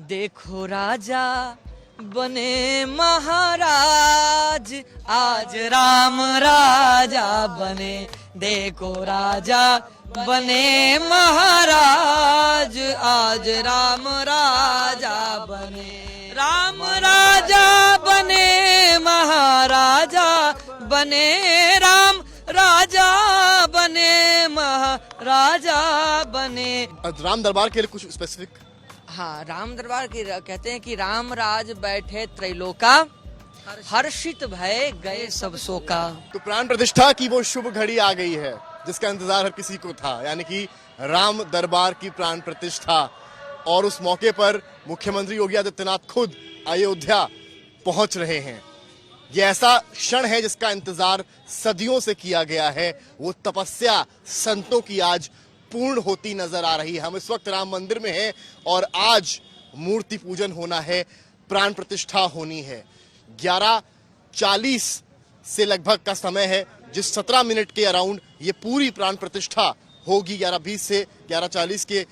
देखो राजा बने महाराज, आज राम राजा बने। देखो राजा बने महाराज, आज राम राजा बने। राम राजा बने महाराजा बने, राम राजा बने महाराजा बने। राम दरबार के लिए कुछ स्पेसिफिक? हाँ, राम दरबार की कहते हैं कि राम राज बैठे त्रैलोका, हर्षित भय गए सब शोका। तो प्राण प्रतिष्ठा की वो शुभ घड़ी आ गई है जिसका इंतजार हर किसी को था, यानी कि राम दरबार की प्राण प्रतिष्ठा। और उस मौके पर मुख्यमंत्री योगी आदित्यनाथ खुद अयोध्या पहुंच रहे हैं। ये ऐसा क्षण है जिसका इंतजार सदियों से किया गया है। वो तपस्या संतों की आज पूर्ण होती नजर आ रही है। हम इस वक्त राम मंदिर में हैं और आज मूर्ति पूजन होना है, प्राण प्रतिष्ठा होनी है। 11:40 से लगभग का समय है, जिस 17 मिनट के अराउंड ये पूरी प्राण प्रतिष्ठा होगी। 11:20 से 11:40 के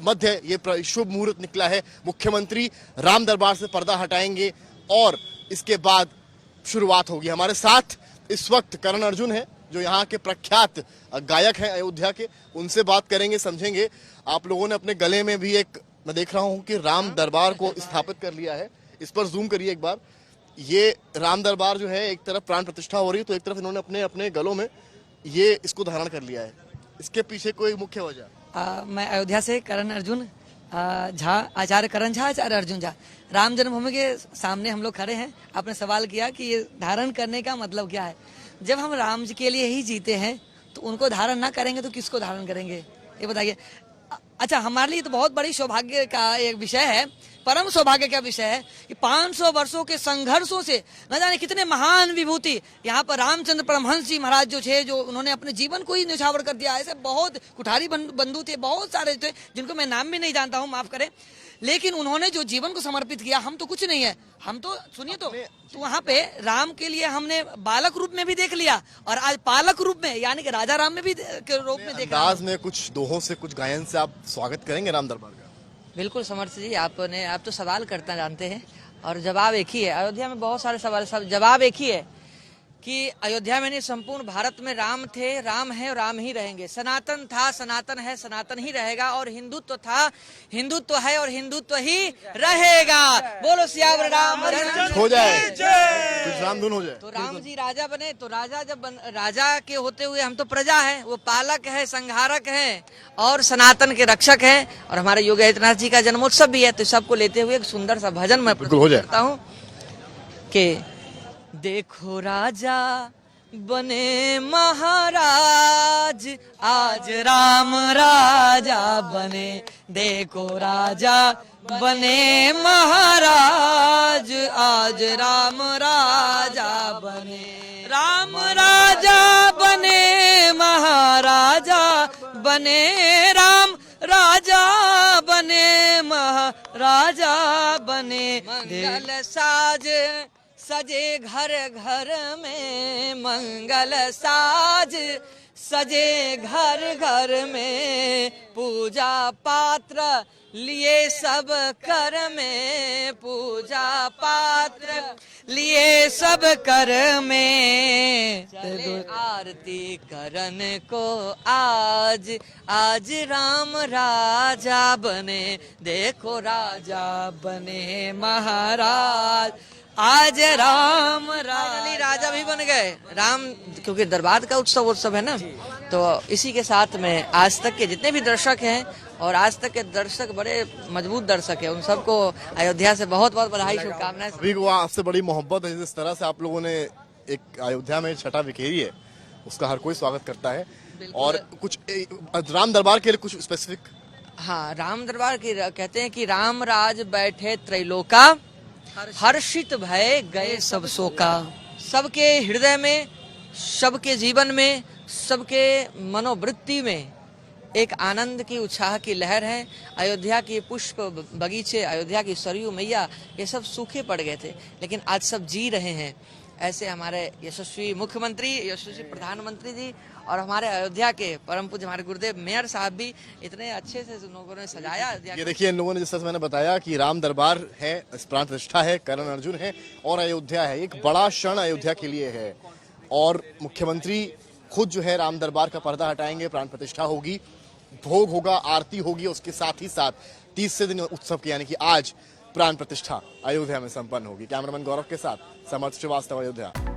मध्य ये शुभ मुहूर्त निकला है। मुख्यमंत्री राम दरबार से पर्दा हटाएंगे और इसके बाद शुरुआत होगी। हमारे साथ इस वक्त करण अर्जुन है, जो यहाँ के प्रख्यात गायक हैं अयोध्या के। उनसे बात करेंगे, समझेंगे। आप लोगों ने अपने गले में भी एक, मैं देख रहा हूँ कि राम दरबार को स्थापित कर लिया है। इस पर जूम करिए एक बार। ये राम दरबार जो है, एक तरफ प्राण प्रतिष्ठा हो रही है तो एक तरफ इन्होंने अपने अपने गलों में ये इसको धारण कर लिया है। इसके पीछे कोई मुख्य वजह? मैं अयोध्या से करण अर्जुन झा, आचार्य करण झा, आचार्य अर्जुन झा। राम जन्मभूमि के सामने हम लोग खड़े हैं। आपने सवाल किया कि ये धारण करने का मतलब क्या है। जब हम राम जी के लिए ही जीते हैं तो उनको धारण ना करेंगे तो किसको धारण करेंगे, ये बताइए। अच्छा, हमारे लिए तो बहुत बड़ी सौभाग्य का एक विषय है, परम सौभाग्य का विषय है कि 500 वर्षों के संघर्षों से न जाने कितने महान विभूति यहाँ पर रामचंद्र परमहंस जी महाराज जो थे, जो उन्होंने अपने जीवन को ही न्यौछावर कर दिया। ऐसे बहुत कुठारी बंधु थे, बहुत सारे थे जिनको मैं नाम भी नहीं जानता हूँ, माफ करें, लेकिन उन्होंने जो जीवन को समर्पित किया। हम तो कुछ नहीं है, हम तो सुनिए तो वहाँ पे राम के लिए हमने बालक रूप में भी देख लिया और आज पालक रूप में यानी कि राजा राम में भी के रूप में देखा। अंदाज में कुछ दोहों से, कुछ गायन से आप स्वागत करेंगे राम दरबार का? बिल्कुल समर्थ जी, आप तो सवाल करना जानते हैं और जवाब एक ही है। अयोध्या में बहुत सारे सवाल, सब जवाब एक ही है कि अयोध्या में नहीं, संपूर्ण भारत में राम थे, राम है और राम ही रहेंगे। सनातन था, सनातन है, सनातन ही रहेगा। और हिंदुत्व था, हिंदुत्व है और हिंदुत्व ही रहेगा। बोलो सियावर राम हो जाए, कुछ राम धुन हो जाए। तो राम जी राजा बने तो राजा जब राजा के होते हुए हम तो प्रजा है, वो पालक है, संहारक है और सनातन के रक्षक है। और हमारे योगी आदित्यनाथ जी का जन्मोत्सव भी है, तो सबको लेते हुए एक सुंदर सा भजन मैं करता हूँ कि देखो राजा बने महाराज, आज राम राजा बने। देखो राजा बने महाराज, आज राम राजा बने। राम राजा बने महाराजा बने, राम राजा बने महाराजा बने। मंगल साज सजे घर घर में, मंगल साज सजे घर घर में। पूजा पात्र लिए सब कर में, पूजा पात्र लिए सब कर में। चले आरती करन को आज, आज राम राजा बने। देखो राजा बने महाराज, आज राम राजा भी बन गए। राम, क्योंकि दरबार का उत्सव है ना, तो इसी के साथ में आज तक के जितने भी दर्शक हैं और आज तक के दर्शक बड़े मजबूत दर्शक हैं, उन सबको अयोध्या से बहुत बहुत बधाई, शुभकामनाएं। अभी को आपसे बड़ी मोहब्बत है, जिस तरह से आप लोगों ने एक अयोध्या में छटा बिखेरी है, उसका हर कोई स्वागत करता है। और कुछ राम दरबार के लिए कुछ स्पेसिफिक? हाँ, राम दरबार की कहते हैं कि राम राज बैठे त्रैलोका, हर्षित भय गए सब शोका। सबके हृदय में, सबके जीवन में, सबके मनोवृत्ति में एक आनंद की, उत्साह की लहर है। अयोध्या की पुष्प बगीचे, अयोध्या की सरयू मैया, ये सब सूखे पड़ गए थे, लेकिन आज सब जी रहे हैं। ऐसे हमारे यशस्वी मुख्यमंत्री, यशस्वी प्रधानमंत्री जी और हमारे अयोध्या के परम पूज्य हमारे गुरुदेव मेयर साहब भी इतने अच्छे से लोगों ने सजाया अयोध्या ये देखिए इन लोगों ने, जिस तरह से मैंने बताया कि राम दरबार है, प्राण प्रतिष्ठा है, करण अर्जुन है और अयोध्या है। एक बड़ा क्षण अयोध्या के लिए है और मुख्यमंत्री खुद जो है राम दरबार का पर्दा हटाएंगे, प्राण प्रतिष्ठा होगी, भोग होगा, आरती होगी, उसके साथ ही साथ 30 दिन उत्सव के यानी कि आज प्राण प्रतिष्ठा अयोध्या में संपन्न होगी। कैमरामैन गौरव के साथ समर्थ श्रीवास्तव, अयोध्या।